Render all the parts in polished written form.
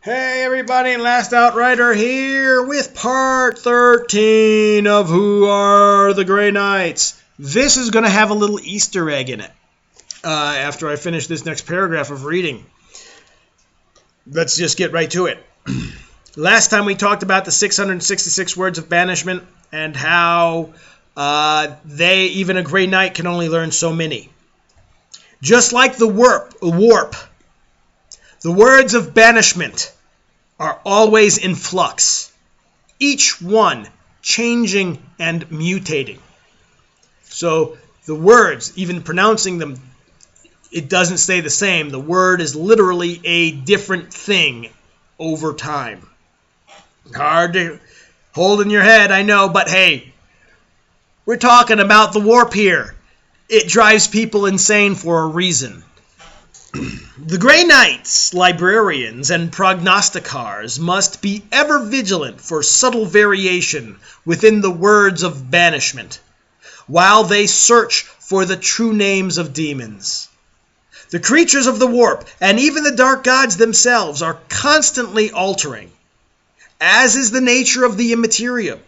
Hey everybody, Last Outrider here with part 13 of Who Are the Grey Knights. This is going to have a little Easter egg in it after I finish this next paragraph of reading. Let's just get right to it. Last time we talked about the 666 words of banishment and how even a Grey Knight can only learn so many. Just like the warp, the words of banishment are always in flux, each one changing and mutating. So the words, even pronouncing them, it doesn't stay the same. The word is literally a different thing over time. Hard to hold in your head, I know, but hey, we're talking about the warp here. It drives people insane for a reason. The Grey Knights, librarians, and prognosticars must be ever vigilant for subtle variation within the words of banishment, while they search for the true names of demons. The creatures of the warp, and even the dark gods themselves, are constantly altering, as is the nature of the immaterial,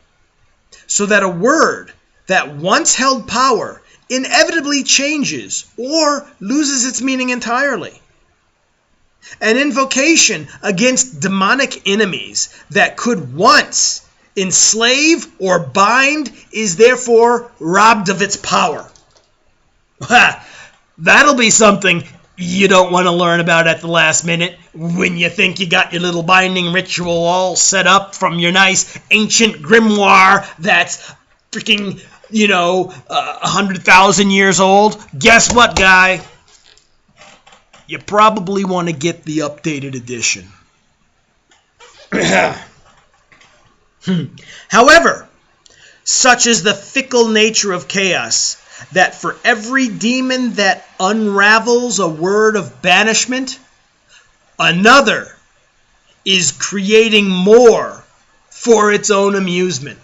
so that a word that once held power inevitably changes or loses its meaning entirely. An invocation against demonic enemies that could once enslave or bind is therefore robbed of its power. That'll be something you don't want to learn about at the last minute when you think you got your little binding ritual all set up from your nice ancient grimoire that's freaking 100,000 years old. Guess what, guy? You probably want to get the updated edition. However, such is the fickle nature of chaos that for every demon that unravels a word of banishment, another is creating more for its own amusement.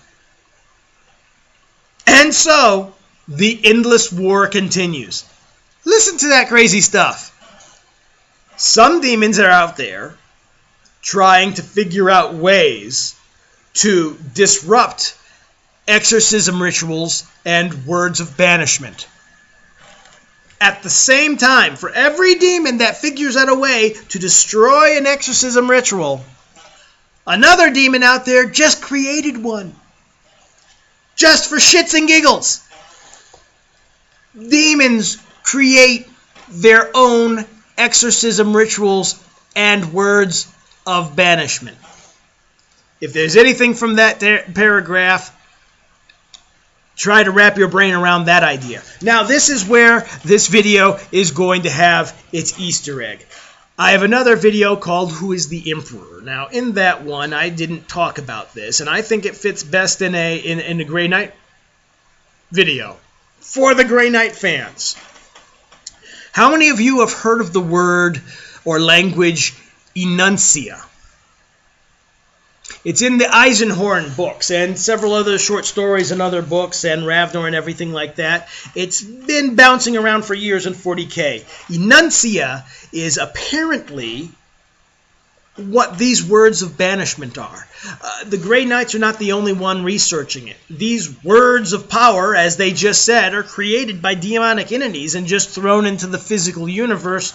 And so, the endless war continues. Listen to that crazy stuff. Some demons are out there trying to figure out ways to disrupt exorcism rituals and words of banishment. At the same time, for every demon that figures out a way to destroy an exorcism ritual, another demon out there just created one. Just for shits and giggles. Demons create their own exorcism rituals and words of banishment. If there's anything from that paragraph, try to wrap your brain around that idea. Now, this is where this video is going to have its Easter egg. I have another video called Who is the Emperor? Now, in that one, I didn't talk about this, and I think it fits best in a Grey Knight video for the Grey Knight fans. How many of you have heard of the word or language enuncia? It's in the Eisenhorn books and several other short stories and other books and Ravnor and everything like that. It's been bouncing around for years in 40k. Enuncia is apparently what these words of banishment are. The Grey Knights are not the only one researching it. These words of power, as they just said, are created by demonic entities and just thrown into the physical universe,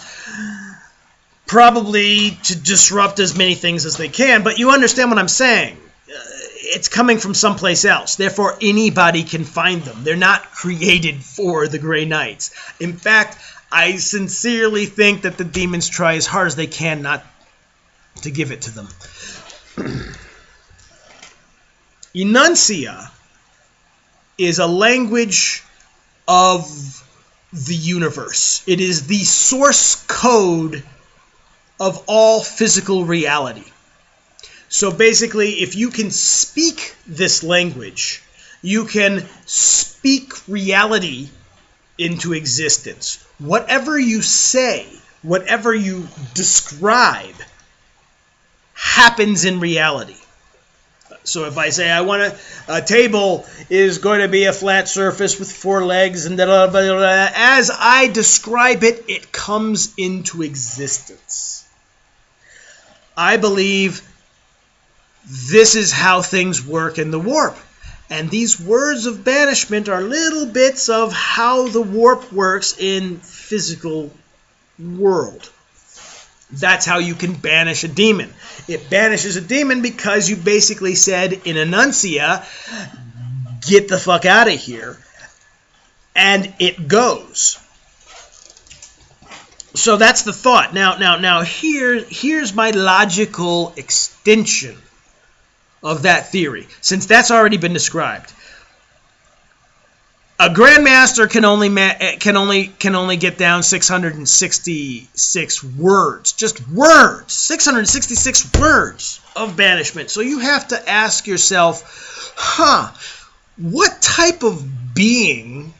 probably to disrupt as many things as they can. But you understand what I'm saying. It's coming from someplace else. Therefore, anybody can find them. They're not created for the Grey Knights. In fact, I sincerely think that the demons try as hard as they can not to give it to them. Enuncia is a language of the universe. It is the source code of all physical reality. So basically, if you can speak this language, you can speak reality into existence. Whatever you say, whatever you describe, happens in reality. So if I say I want a table is going to be a flat surface with 4 legs and as I describe it, it comes into existence. I believe this is how things work in the warp. And these words of banishment are little bits of how the warp works in physical world. That's how you can banish a demon. It banishes a demon because you basically said in Annuncia, get the fuck out of here. And it goes. So that's the thought. Now here's my logical extension of that theory, since that's already been described. A Grandmaster can only get down 666 words. Just words. 666 words of banishment. So you have to ask yourself, what type of being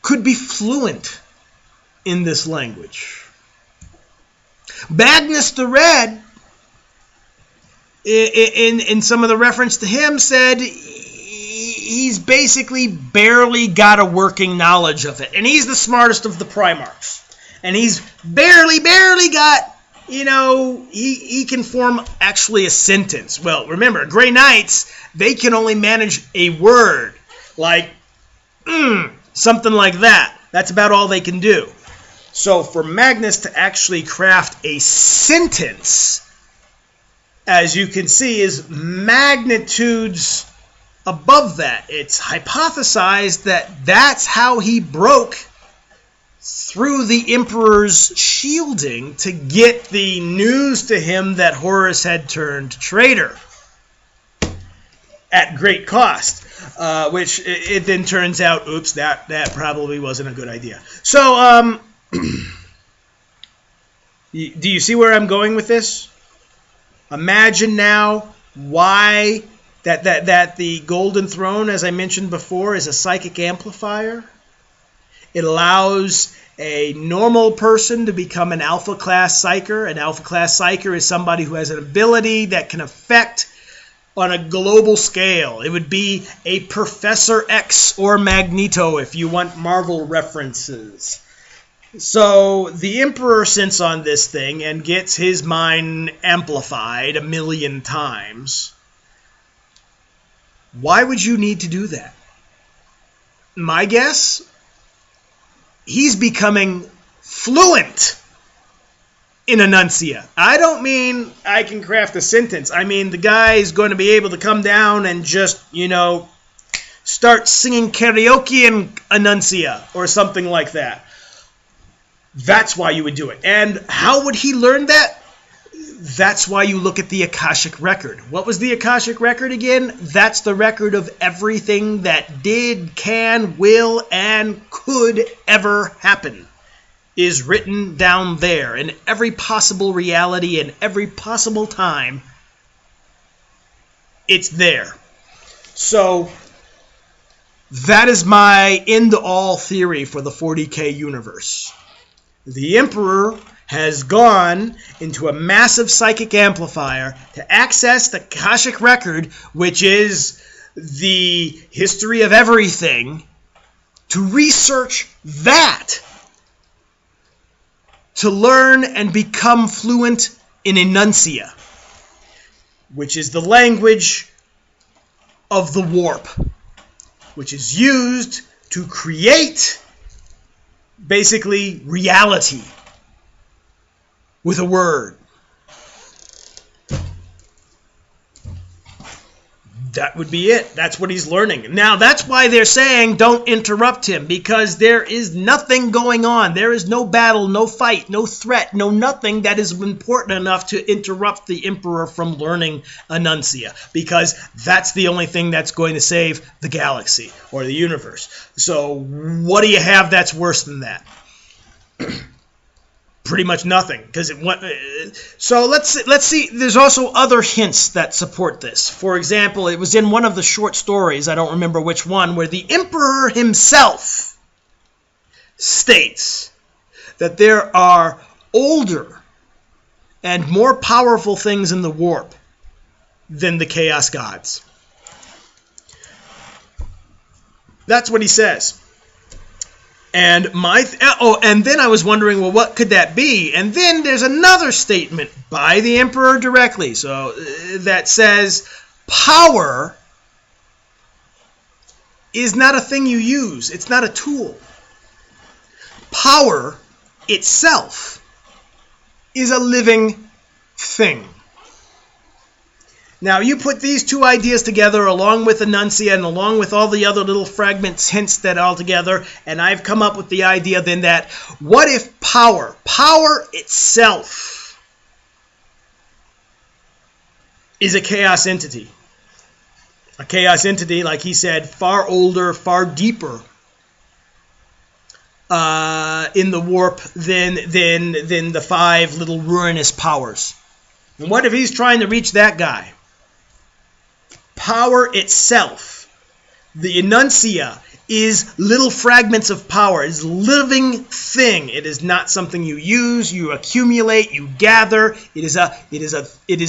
could be fluent in this language? Magnus the Red, in some of the reference to him, said he's basically barely got a working knowledge of it. And he's the smartest of the Primarchs. And he's barely got, he can form actually a sentence. Well, remember, Grey Knights, they can only manage a word. Like, something like that. That's about all they can do. So for Magnus to actually craft a sentence, as you can see, is magnitudes above that. It's hypothesized that that's how he broke through the Emperor's shielding to get the news to him that Horus had turned traitor at great cost, which it then turns out, oops, that probably wasn't a good idea. So, do you see where I'm going with this? Imagine now why that the Golden Throne, as I mentioned before, is a psychic amplifier. It allows a normal person to become an alpha class psyker. An alpha class psyker is somebody who has an ability that can affect on a global scale. It would be a Professor X or Magneto if you want Marvel references. So the Emperor sits on this thing and gets his mind amplified 1,000,000 times. Why would you need to do that? My guess? He's becoming fluent in Annuncia. I don't mean I can craft a sentence. I mean the guy is going to be able to come down and just, start singing karaoke in Annuncia or something like that. That's why you would do it. And how would he learn that? That's why you look at the Akashic Record. What was the Akashic Record again? That's the record of everything that did, can, will, and could ever happen is written down there in every possible reality and every possible time. It's there. So that is my end-all theory for the 40k universe. The Emperor has gone into a massive psychic amplifier to access the Akashic Record, which is the history of everything, to research that, to learn and become fluent in Annuncia, which is the language of the warp, which is used to create basically reality with a word. That would be it. That's what he's learning. Now, that's why they're saying don't interrupt him, because there is nothing going on. There is no battle, no fight, no threat, no nothing that is important enough to interrupt the Emperor from learning Annuncia, because that's the only thing that's going to save the galaxy or the universe. So what do you have that's worse than that? Pretty much nothing. So let's see. There's also other hints that support this. For example, it was in one of the short stories, I don't remember which one, where the Emperor himself states that there are older and more powerful things in the warp than the Chaos Gods. That's what he says. And and then I was wondering, well, what could that be? And then there's another statement by the Emperor directly, so that says power is not a thing you use. It's not a tool. Power itself is a living thing. Now, you put these two ideas together along with the Nuncia and along with all the other little fragments, hints that all together, and I've come up with the idea then that what if power itself is a chaos entity? A chaos entity, like he said, far older, far deeper in the warp than the 5 little ruinous powers. And what if he's trying to reach that guy? Power itself, the Nuncia, is little fragments of power. It is a living thing. It is not something you use, you accumulate, you gather. It is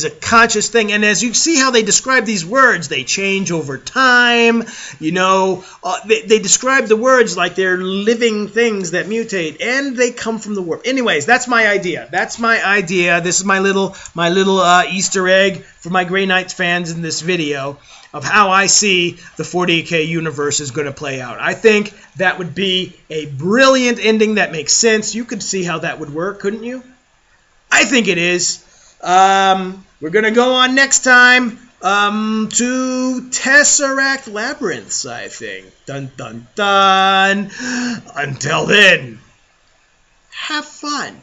a conscious thing. And as you see how they describe these words, they change over time. You know, they describe the words like they're living things that mutate, and they come from the warp. Anyways, that's my idea. That's my idea. This is my little Easter egg for my Grey Knights fans in this video of how I see the 40k universe is going to play out. I think that would be a brilliant ending that makes sense. You could see how that would work, couldn't you? I think it is. We're going to go on next time to Tesseract Labyrinths, I think. Dun, dun, dun. Until then, have fun.